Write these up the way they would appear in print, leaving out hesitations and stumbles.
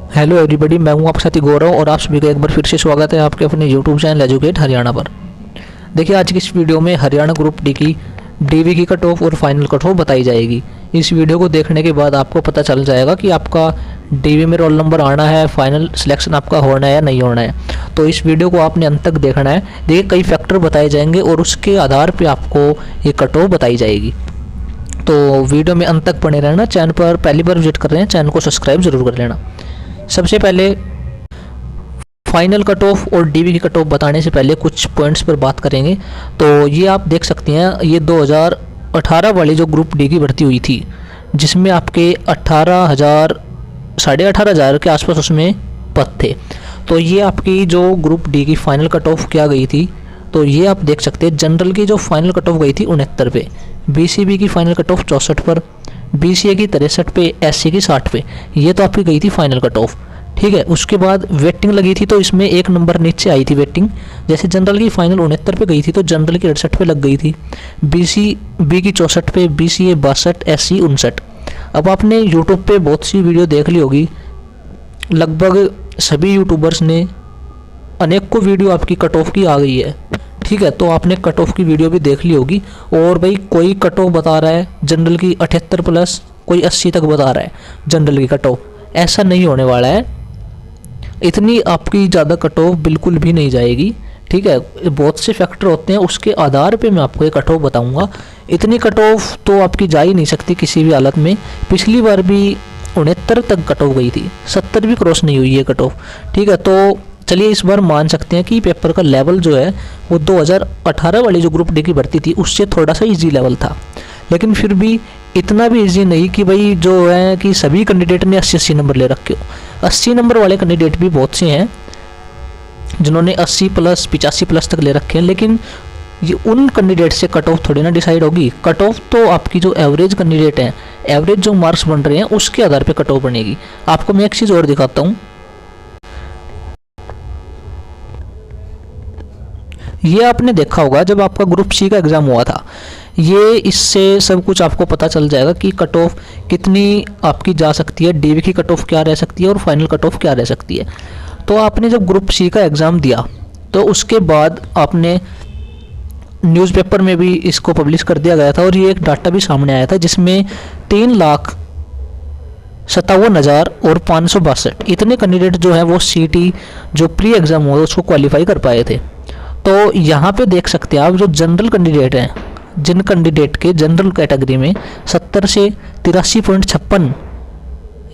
Hello everybody, मैं हूं आपके साथी गौरव और आप सभी का एक बार फिर से स्वागत है आपके अपने यूट्यूब चैनल एजुकेट हरियाणा पर। देखिए, आज की इस वीडियो में हरियाणा ग्रुप डी की डीवी की कट ऑफ और फाइनल कट ऑफ बताई जाएगी। इस वीडियो को देखने के बाद आपको पता चल जाएगा कि आपका डीवी में रोल नंबर आना है, फाइनल सिलेक्शन आपका होना है या नहीं होना है। तो इस वीडियो को आपने अंत तक देखना है। देखिए, कई फैक्टर बताए जाएंगे और उसके आधार पर आपको ये कट ऑफ बताई जाएगी। तो वीडियो में अंत तक बने रहना। चैनल पर पहली बार विजिट कर रहे हैं, चैनल को सब्सक्राइब जरूर कर लेना। सबसे पहले फाइनल कट ऑफ और डीवी की कट ऑफ बताने से पहले कुछ पॉइंट्स पर बात करेंगे। तो ये आप देख सकते हैं, ये 2018 वाली जो ग्रुप डी की भर्ती हुई थी, जिसमें आपके 18,000 18,500 के आसपास उसमें पद थे। तो ये आपकी जो ग्रुप डी की फाइनल कट ऑफ क्या गई थी, तो ये आप देख सकते हैं। जनरल की जो फाइनल कट ऑफ गई थी 69 पे, बीसीबी की फाइनल कट ऑफ 64 पर, बीसीए की 63 पे, एससी की 60 पे। ये तो आपकी गई थी फाइनल कट ऑफ, ठीक है। उसके बाद वेटिंग लगी थी, तो इसमें एक नंबर नीचे आई थी वेटिंग। जैसे जनरल की फाइनल 69 पे गई थी, तो जनरल की 68 पे लग गई थी, बीसीबी की 64 पे, बीसीए 62, एससी 59। अब आपने यूट्यूब पे बहुत सी वीडियो देख ली होगी, लगभग सभी यूट्यूबर्स ने अनेक को वीडियो आपकी कट ऑफ की आ गई है, ठीक है। तो आपने कट ऑफ की वीडियो भी देख ली होगी। और भाई, कोई कट ऑफ बता रहा है जनरल की 78 प्लस, कोई 80 तक बता रहा है जनरल की कट ऑफ। ऐसा नहीं होने वाला है, इतनी आपकी ज़्यादा कट ऑफ बिल्कुल भी नहीं जाएगी, ठीक है। बहुत से फैक्टर होते हैं, उसके आधार पे मैं आपको ये कट ऑफ बताऊँगा। इतनी कट ऑफ तो आपकी जा ही नहीं सकती किसी भी हालत में। पिछली बार भी 69 तक कट ऑफ गई थी, 70 भी क्रॉस नहीं हुई है कट ऑफ, ठीक है। तो चलिए इस बार मान सकते हैं कि पेपर का लेवल जो है वो 2018 वाली जो ग्रुप डी की भर्ती थी उससे थोड़ा सा इजी लेवल था, लेकिन फिर भी इतना भी इजी नहीं कि भाई जो है कि सभी कैंडिडेट ने 80-80 नंबर ले रखे हो। 80 नंबर वाले कैंडिडेट भी बहुत से हैं जिन्होंने 80 प्लस 85 प्लस तक ले रखे हैं, लेकिन ये उन कैंडिडेट से कट ऑफ थोड़ी ना डिसाइड होगी। कट ऑफ तो आपकी जो एवरेज कैंडिडेट हैं, एवरेज जो मार्क्स बन रहे हैं उसके आधार पर कट ऑफ बनेगी। आपको मैं एक चीज़ और दिखाता हूँ। ये आपने देखा होगा जब आपका ग्रुप सी का एग्ज़ाम हुआ था, ये इससे सब कुछ आपको पता चल जाएगा कि कट ऑफ कितनी आपकी जा सकती है, डीवी की कट ऑफ क्या रह सकती है और फाइनल कट ऑफ क्या रह सकती है। तो आपने जब ग्रुप सी का एग्ज़ाम दिया तो उसके बाद आपने न्यूज़पेपर में भी इसको पब्लिश कर दिया गया था और ये एक डाटा भी सामने आया था जिसमें 3,57,000 और 562 इतने कैंडिडेट जो है वो सीटी जो प्री एग्ज़ाम हुआ उसको क्वालिफाई कर पाए थे। तो यहाँ पे देख सकते हैं आप, जो जनरल कैंडिडेट हैं, जिन कैंडिडेट के जनरल कैटेगरी में 70 से 83.56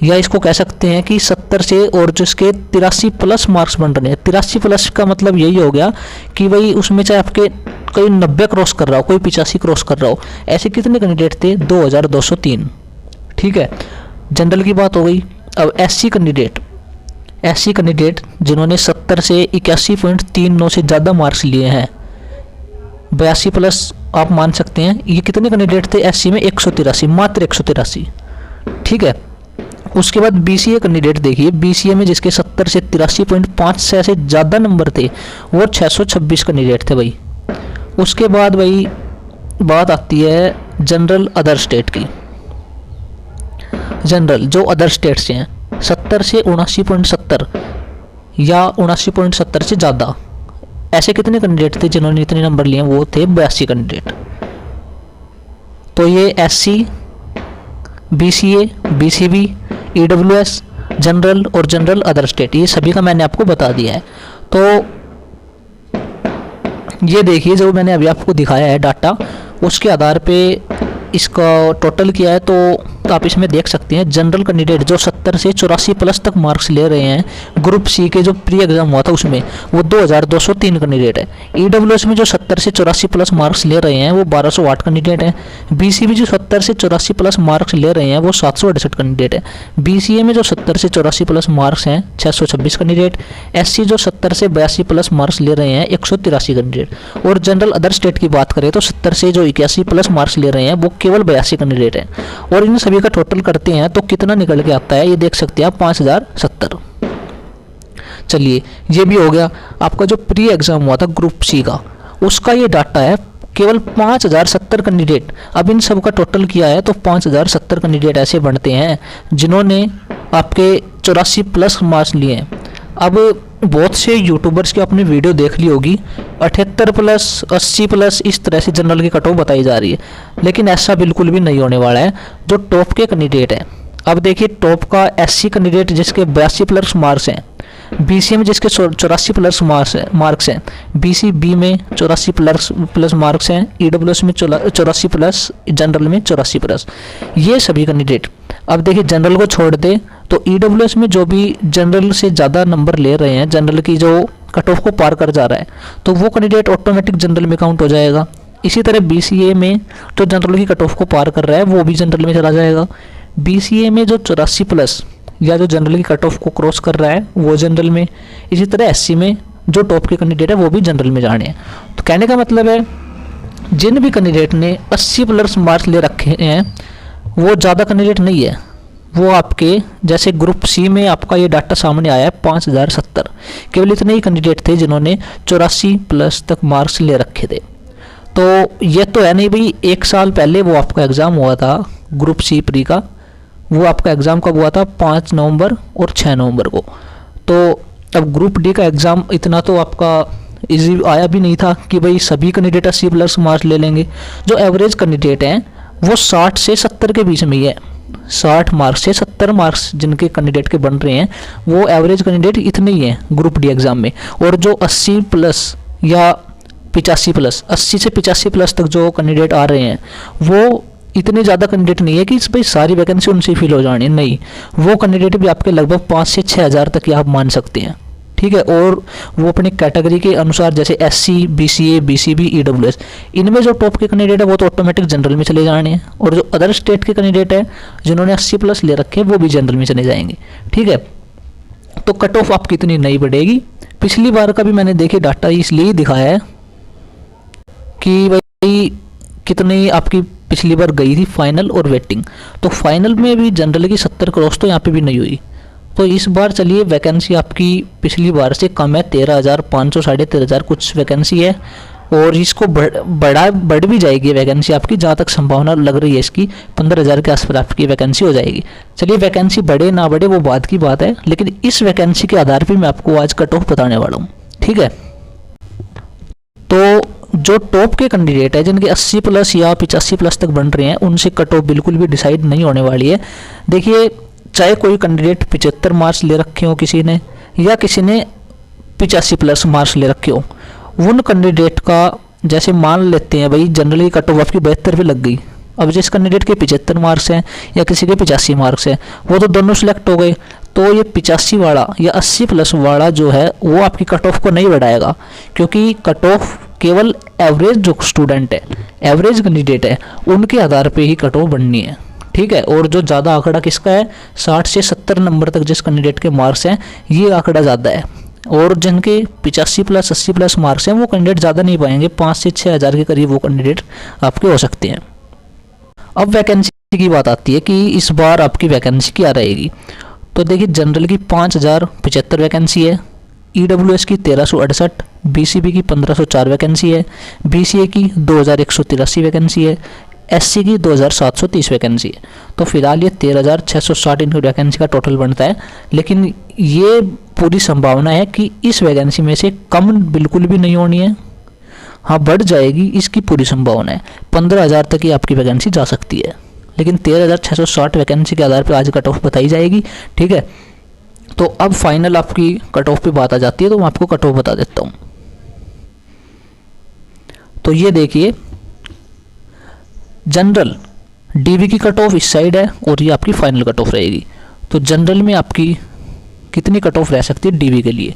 या इसको कह सकते हैं कि 70 से और जिसके 83 प्लस मार्क्स बन रहे हैं। 83 प्लस का मतलब यही हो गया कि भाई उसमें चाहे आपके कोई 90 क्रॉस कर रहा हो, कोई 85 क्रॉस कर रहा हो। ऐसे कितने कैंडिडेट थे? 2203, ठीक है। जनरल की बात हो गई। अब एससी कैंडिडेट जिन्होंने 70 से 81.39 से ज़्यादा मार्क्स लिए हैं, 82 प्लस आप मान सकते हैं। ये कितने कैंडिडेट थे एससी में? 183, मात्र 183, ठीक है। उसके बाद बीसीए कैंडिडेट देखिए, बीसीए में जिसके 70 से 83.5 से ज़्यादा नंबर थे वो 626 कैंडिडेट थे भाई। उसके बाद भाई बात आती है जनरल अदर स्टेट की। जनरल जो अदर स्टेट से हैं, 70 से 79.70 या 79.70 से ज़्यादा, ऐसे कितने कैंडिडेट थे जिन्होंने इतने नंबर लिए? वो थे 82 कैंडिडेट। तो ये SC, BCA, BCB, EWS, general और जनरल अदर स्टेट, ये सभी का मैंने आपको बता दिया है। तो ये देखिए, जो मैंने अभी आपको दिखाया है डाटा, उसके आधार पे इसका टोटल किया है। तो आप इसमें देख सकते हैं जनरल कैंडिडेट जो 70 से 84 प्लस तक मार्क्स ले रहे हैं, ग्रुप सी के जो प्री एग्जाम हुआ था उसमें वो 2203 कैंडिडेट है। ईडब्ल्यूएस में जो 70 से 84 प्लस मार्क्स ले रहे हैं वो 1208 कैंडिडेट हैं। बीसीबी जो 70 से 84 प्लस मार्क्स ले रहे हैं वो 768 कैंडिडेट है। बीसीए में जो 70 से 84 प्लस मार्क्स हैं 626 कैंडिडेट। एससी जो 70 से 82 प्लस मार्क्स ले रहे हैं 183 कैंडिडेट। और जनरल अदर स्टेट की बात करें तो 70 से जो 81 प्लस मार्क्स ले रहे हैं वो केवल 82 कैंडिडेट हैं। और इन सभी का टोटल करते हैं तो कितना निकल के आता है, ये देख सकते हैं आप, 5070। चलिए, ये भी हो गया। आपका जो प्री एग्जाम हुआ था ग्रुप सी का, उसका ये डाटा है केवल 5070 कैंडिडेट। अब इन सब का टोटल किया है तो 5070 कैंडिडेट ऐसे बनते हैं जिन्होंने आपके 84 प्लस मार्क्स लिए हैं। अब बहुत से यूट्यूबर्स की आपने वीडियो देख ली होगी, 78 प्लस 80 प्लस इस तरह से जनरल की कट ऑफ बताई जा रही है, लेकिन ऐसा बिल्कुल भी नहीं होने वाला है। जो टॉप के कैंडिडेट हैं, अब देखिए टॉप का SC कैंडिडेट जिसके 82 प्लस मार्क्स हैं, BCA में जिसके 84 प्लस मार्क्स हैं, BCB में 84 प्लस मार्क्स हैं, EWS में 84 प्लस, जनरल में 84 प्लस, ये सभी कैंडिडेट। अब देखिए जनरल को छोड़ दे तो EWS में जो भी जनरल से ज़्यादा नंबर ले रहे हैं, जनरल की जो कट ऑफ को पार कर जा रहा है, तो वो कैंडिडेट ऑटोमेटिक जनरल में काउंट हो जाएगा। इसी तरह BCA में जो जनरल की कट ऑफ को पार कर रहा है वो भी जनरल में चला जाएगा। BCA में जो 84 प्लस या जो जनरल की कट ऑफ को क्रॉस कर रहा है वो जनरल में। इसी तरह SC में जो टॉप के कैंडिडेट है वो भी जनरल में जाने हैं। तो कहने का मतलब है जिन भी कैंडिडेट ने 80 प्लस मार्क्स ले रखे हैं वो ज़्यादा कैंडिडेट नहीं है। वो आपके जैसे ग्रुप C में आपका ये डाटा सामने आया है 5070, केवल इतने ही कैंडिडेट थे जिन्होंने 84 प्लस तक मार्क्स ले रखे थे। तो ये तो है नहीं भाई, एक साल पहले वो आपका एग्ज़ाम हुआ था ग्रुप C प्री का, वो आपका एग्ज़ाम कब हुआ था 5 नवंबर और 6 नवंबर को। तो अब ग्रुप D का एग्ज़ाम इतना तो आपका इजी आया भी नहीं था कि भाई सभी कैंडिडेट 80 प्लस मार्क्स ले लेंगे। जो एवरेज कैंडिडेट हैं वो 60 से 70 के बीच में ही है, 60 मार्क्स से 70 मार्क्स जिनके कैंडिडेट के बन रहे हैं वो एवरेज कैंडिडेट इतने ही हैं ग्रुप D एग्ज़ाम में। और जो 80 प्लस या 85 प्लस, 80 से 85 प्लस तक जो कैंडिडेट आ रहे हैं वो इतने ज़्यादा कैंडिडेट नहीं है कि इस भाई सारी वैकेंसी उनसे फिल हो जानी है, नहीं। वो कैंडिडेट भी आपके लगभग 5 से 6 हज़ार तक ही आप मान सकते हैं, ठीक है। और वो अपनी कैटेगरी के अनुसार जैसे SC, BCA, BCB, EWS, इनमें जो टॉप के कैंडिडेट है वो तो ऑटोमेटिक जनरल में चले जाने हैं। और जो अदर स्टेट के कैंडिडेट है जिन्होंने 80 प्लस ले रखे हैं वो भी जनरल में चले जाएंगे, ठीक है। तो कट ऑफ आपकी इतनी नहीं बढ़ेगी। पिछली बार का भी मैंने देखे डाटा इसलिए दिखाया है कि भाई कितनी आपकी पिछली बार गई थी फाइनल और वेटिंग। तो फाइनल में भी जनरल की 70 क्रॉस तो यहाँ पे भी नहीं हुई। तो इस बार चलिए वैकेंसी आपकी पिछली बार से कम है, 13,500 साढ़े 13,000 कुछ वैकेंसी है। और इसको बढ़ भी जाएगी वैकेंसी आपकी, जहाँ तक संभावना लग रही है इसकी 15,000 के आसपास आपकी वैकेंसी हो जाएगी। चलिए वैकेंसी बढ़े ना बढ़े वो बात की बात है, लेकिन इस वैकेंसी के आधार पर मैं आपको आज कट ऑफ बताने वाला हूँ, ठीक है। तो जो टॉप के कैंडिडेट है जिनके 80 प्लस या 85 प्लस तक बन रहे हैं उनसे कट ऑफ बिल्कुल भी डिसाइड नहीं होने वाली है। देखिए चाहे कोई कैंडिडेट 75 मार्क्स ले रखे हो किसी ने, या किसी ने 85 प्लस मार्क्स ले रखे हो, उन कैंडिडेट का जैसे मान लेते हैं भाई जनरली कट ऑफ आपकी 72 पे लग गई। अब जिस कैंडिडेट के 75 मार्क्स हैं या किसी के 85 मार्क्स हैं वो तो दोनों सिलेक्ट हो गए। तो ये 85 वाला या 80 प्लस वाला जो है वो आपकी कट ऑफ को नहीं बढ़ाएगा, क्योंकि कट ऑफ केवल एवरेज जो स्टूडेंट है, एवरेज कैंडिडेट है, उनके आधार पे ही कट ऑफ बढ़नी है, ठीक है। और जो ज़्यादा आंकड़ा किसका है, 60 से 70 नंबर तक जिस कैंडिडेट के मार्क्स हैं ये आंकड़ा ज़्यादा है। और जिनके 85 प्लस 80 प्लस मार्क्स हैं वो कैंडिडेट ज़्यादा नहीं पाएंगे, 5 से 6 हज़ार के करीब वो कैंडिडेट आपके हो सकते हैं। अब वैकेंसी की बात आती है कि इस बार आपकी वैकेंसी क्या रहेगी। तो देखिए जनरल की 5,075 वैकेंसी है, EWS की 1368, BCB की 1504 वैकेंसी है, BCA की 2183 वैकेंसी है, SC की 2730 वैकेंसी है। तो फिलहाल ये 13,660 इनकी वैकेंसी का टोटल बनता है। लेकिन ये पूरी संभावना है कि इस वैकेंसी में से कम बिल्कुल भी नहीं होनी है, हाँ बढ़ जाएगी, इसकी पूरी संभावना है। 15,000 तक ही आपकी वैकेंसी जा सकती है, लेकिन 13,660 वैकेंसी के आधार पर आज कट ऑफ बताई जाएगी, ठीक है। तो अब फाइनल आपकी कट ऑफ पे बात आ जाती है, तो मैं आपको कट ऑफ बता देता हूँ। तो ये देखिए जनरल DV की कट ऑफ इस साइड है और ये आपकी फाइनल कट ऑफ रहेगी। तो जनरल में आपकी कितनी कट ऑफ रह सकती है DV के लिए,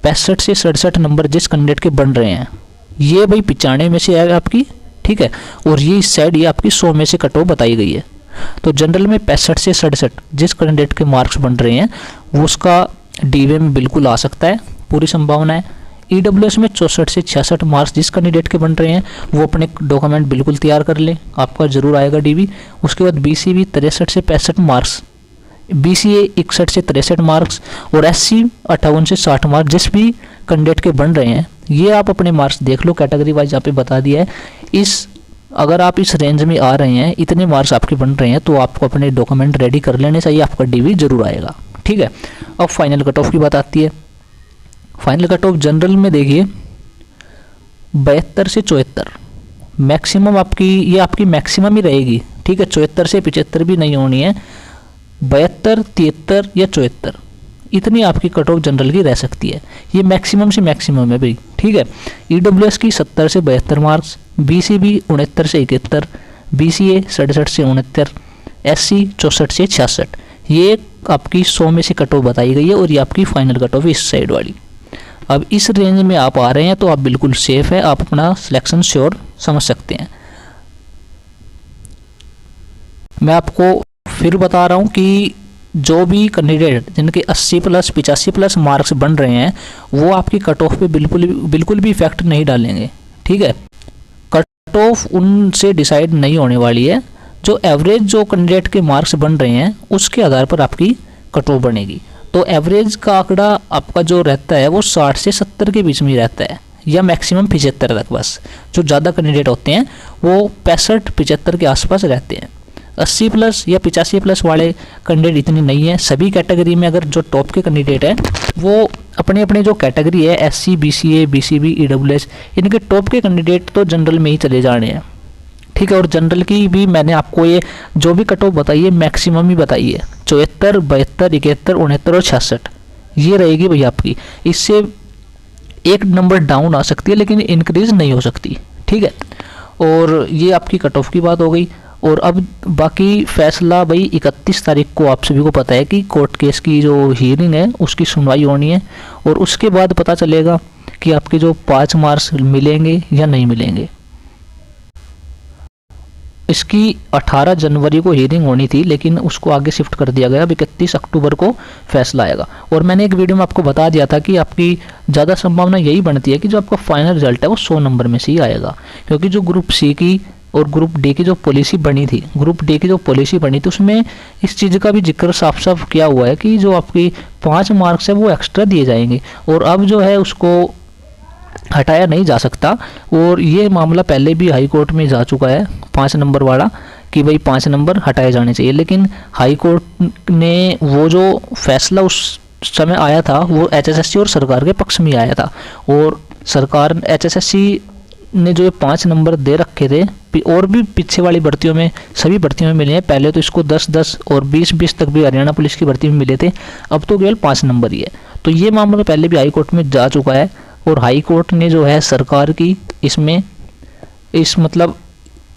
65 से 67 नंबर जिस कैंडिडेट के बन रहे हैं ये भाई 95 में से है आपकी, ठीक है। और ये इस साइड ये आपकी 100 में से कट ऑफ बताई गई है। तो जनरल में 65 से 67 जिस कैंडिडेट के मार्क्स बन रहे हैं वो उसका DV में बिल्कुल आ सकता है, पूरी संभावना है। EWS में 64 से 66 मार्क्स जिस कैंडिडेट के बन रहे हैं वो अपने डॉक्यूमेंट बिल्कुल तैयार कर लें, आपका जरूर आएगा DV। उसके बाद BCB 63 से 65 मार्क्स, BCA 61 से 63 मार्क्स और SC 58 से 60 मार्क्स जिस भी कैंडिडेट के बन रहे हैं ये आप अपने मार्क्स देख लो, कैटेगरी वाइज यहाँ पे बता दिया है। अगर आप इस रेंज में आ रहे हैं, इतने मार्क्स आपके बन रहे हैं, तो आपको अपने डॉक्यूमेंट रेडी कर लेने चाहिए, आपका डीवी जरूर आएगा। ठीक है, अब फाइनल कट ऑफ की बात आती है। फाइनल कट ऑफ जनरल में देखिए 72 से 74 मैक्सिमम आपकी, ये आपकी मैक्सिमम ही रहेगी। ठीक है, 74 से 75 भी नहीं होनी है, 72, 73 या 74 इतनी आपकी कट ऑफ जनरल की रह सकती है। ये मैक्सिमम से मैक्सिमम है भाई। ठीक है, ईडब्ल्यूएस की 70 से 72 मार्क्स, बीसीबी 69 से 71, बीसीए 67 से 69, एससी 64 से 66, ये आपकी 100 में से कट ऑफ बताई गई है और ये आपकी फाइनल कट ऑफ इस साइड वाली। अब इस रेंज में आप आ रहे हैं तो आप बिल्कुल सेफ है, आप अपना सिलेक्शन श्योर समझ सकते हैं। मैं आपको फिर बता रहा हूँ कि जो भी कैंडिडेट जिनके 80 प्लस 85 प्लस मार्क्स बन रहे हैं वो आपकी कट ऑफ पे बिल्कुल भी इफेक्ट नहीं डालेंगे। ठीक है, कट ऑफ उनसे डिसाइड नहीं होने वाली है, जो एवरेज जो कैंडिडेट के मार्क्स बन रहे हैं उसके आधार पर आपकी कट ऑफ बनेगी। तो एवरेज का आंकड़ा आपका जो रहता है वो 60 से 70 के बीच में ही रहता है, या मैक्सिमम 75 तक। बस जो ज़्यादा कैंडिडेट होते हैं वो 65-75 के आसपास रहते हैं। 80 प्लस या 85 प्लस वाले कैंडिडेट इतनी नहीं है। सभी कैटेगरी में अगर जो टॉप के कैंडिडेट हैं वो अपने अपने जो कैटेगरी है एससी, बीसीए, बीसीबी, ईडब्ल्यूएस, इनके टॉप के कैंडिडेट तो जनरल में ही चले जाने हैं। ठीक है, और जनरल की भी मैंने आपको ये जो भी कट ऑफ बताई है मैक्सिमम ही बताई है, 74, 72, 71, 69 और 66 ये रहेगी भैया आपकी। इससे एक नंबर डाउन आ सकती है लेकिन इंक्रीज नहीं हो सकती। ठीक है, और ये आपकी कट ऑफ की बात हो गई। और अब बाकी फैसला भाई 31 तारीख को आप सभी को पता है कि कोर्ट केस की जो हियरिंग है उसकी सुनवाई होनी है, और उसके बाद पता चलेगा कि आपके जो 5 मार्क्स मिलेंगे या नहीं मिलेंगे। इसकी 18 जनवरी को हियरिंग होनी थी लेकिन उसको आगे शिफ्ट कर दिया गया। अब 31 अक्टूबर को फैसला आएगा। और मैंने एक वीडियो में आपको बता दिया था कि आपकी ज़्यादा संभावना यही बनती है कि जो आपका फाइनल रिजल्ट है वो 100 नंबर में से ही आएगा, क्योंकि जो ग्रुप सी की और ग्रुप डी की जो पॉलिसी बनी थी, उसमें इस चीज़ का भी जिक्र साफ साफ किया हुआ है कि जो आपकी 5 मार्क्स है वो एक्स्ट्रा दिए जाएंगे, और अब जो है उसको हटाया नहीं जा सकता। और ये मामला पहले भी हाई कोर्ट में जा चुका है 5 नंबर वाला, कि भाई 5 नंबर हटाए जाने चाहिए, लेकिन हाई कोर्ट ने वो जो फैसला उस समय आया था वो एचएसएससी और सरकार के पक्ष में आया था। और सरकार एचएसएससी ने जो ये 5 नंबर दे रखे थे, और भी पीछे वाली भर्तियों में सभी भर्तियों में मिले हैं। पहले तो इसको 10-10 और 20-20 तक भी हरियाणा पुलिस की भर्ती में मिले थे, अब तो केवल 5 नंबर ही है। तो ये मामला पहले भी हाई कोर्ट में जा चुका है, और हाई कोर्ट ने जो है सरकार की इसमें मतलब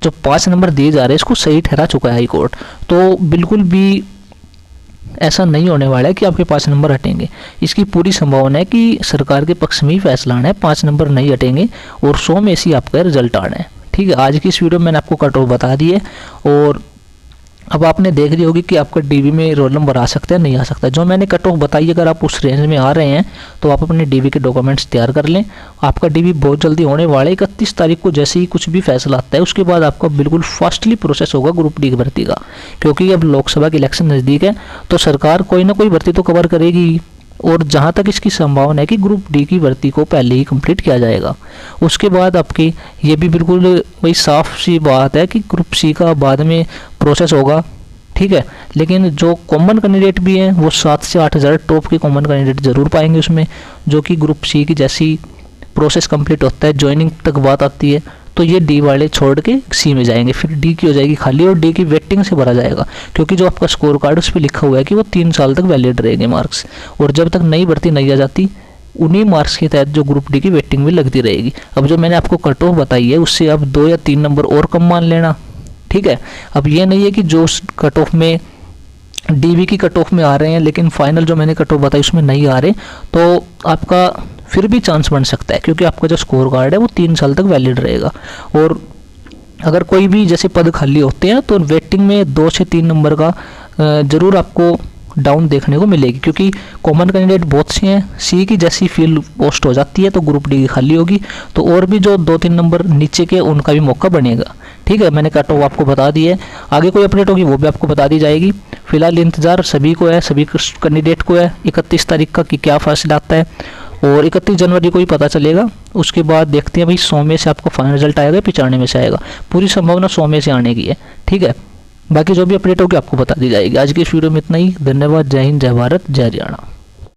जो 5 नंबर दिए जा रहे हैं इसको सही ठहरा चुका है हाई कोर्ट। तो बिल्कुल भी ऐसा नहीं होने वाला है कि आपके 5 नंबर हटेंगे। इसकी पूरी संभावना है कि सरकार के पक्ष में ही फैसला आना है, 5 नंबर नहीं हटेंगे और 100 में से आपका रिजल्ट आना है। ठीक है, आज की इस वीडियो में मैंने आपको कट ऑफ बता दी है, और अब आपने देख ली होगी कि आपका डीवी में रोल नंबर आ सकता है नहीं आ सकता। जो मैंने कट ऑफ बताई, अगर आप उस रेंज में आ रहे हैं तो आप अपने डीवी के डॉक्यूमेंट्स तैयार कर लें। आपका डीवी बहुत जल्दी होने वाला है। 31 तारीख को जैसे ही कुछ भी फैसला आता है उसके बाद आपका बिल्कुल फास्टली प्रोसेस होगा ग्रुप डी की भर्ती का, क्योंकि अब लोकसभा के इलेक्शन नज़दीक है तो सरकार कोई ना कोई भर्ती तो कवर करेगी। और जहाँ तक इसकी संभावना है कि ग्रुप डी की भर्ती को पहले ही कंप्लीट किया जाएगा। उसके बाद आपकी ये भी बिल्कुल वही साफ सी बात है कि ग्रुप सी का बाद में प्रोसेस होगा। ठीक है, लेकिन जो कॉमन कैंडिडेट भी हैं वो 7 से 8 हज़ार टॉप के कॉमन कैंडिडेट जरूर पाएंगे उसमें, जो कि ग्रुप सी की जैसी प्रोसेस कंप्लीट होता है, ज्वाइनिंग तक बात आती है, तो ये डी वाले छोड़ के सी में जाएंगे। फिर डी की हो जाएगी खाली और डी की वेटिंग से भरा जाएगा, क्योंकि जो आपका स्कोर कार्ड उस पर लिखा हुआ है कि वो 3 साल तक वैलिड रहेंगे मार्क्स, और जब तक नई भर्ती नहीं आ जाती उन्हीं मार्क्स के तहत जो ग्रुप डी की वेटिंग भी लगती रहेगी। अब जो मैंने आपको कट ऑफ बताई है उससे अब 2 या 3 नंबर और कम मान लेना। ठीक है, अब ये नहीं है कि जो कट ऑफ में डीवी की कट ऑफ में आ रहे हैं लेकिन फाइनल जो मैंने कट ऑफ बताई उसमें नहीं आ रहे, तो आपका फिर भी चांस बन सकता है, क्योंकि आपका जो स्कोर कार्ड है वो 3 साल तक वैलिड रहेगा। और अगर कोई भी जैसे पद खाली होते हैं तो वेटिंग में 2 से 3 नंबर का ज़रूर आपको डाउन देखने को मिलेगी, क्योंकि कॉमन कैंडिडेट बहुत से हैं। सी की जैसी फील्ड पोस्ट हो जाती है तो ग्रुप डी की खाली होगी, तो और भी जो 2-3 नंबर नीचे के उनका भी मौका बनेगा। ठीक है, मैंने कट ऑफ आपको बता दी है, आगे कोई अपडेट होगी वो भी आपको बता दी जाएगी। फिलहाल इंतज़ार सभी को है, सभी कैंडिडेट को है 31 तारीख का कि क्या फैसला आता है। और 31 जनवरी को ही पता चलेगा। उसके बाद देखते हैं भाई 100 में से आपको फाइनल रिजल्ट आएगा, 95 में से आएगा। पूरी संभावना 100 में से आने की है, ठीक है। बाकी जो भी अपडेट होगी आपको बता दी जाएगी। आज की इस वीडियो में इतना ही। धन्यवाद। जय हिंद, जय भारत, जय हरियाणा।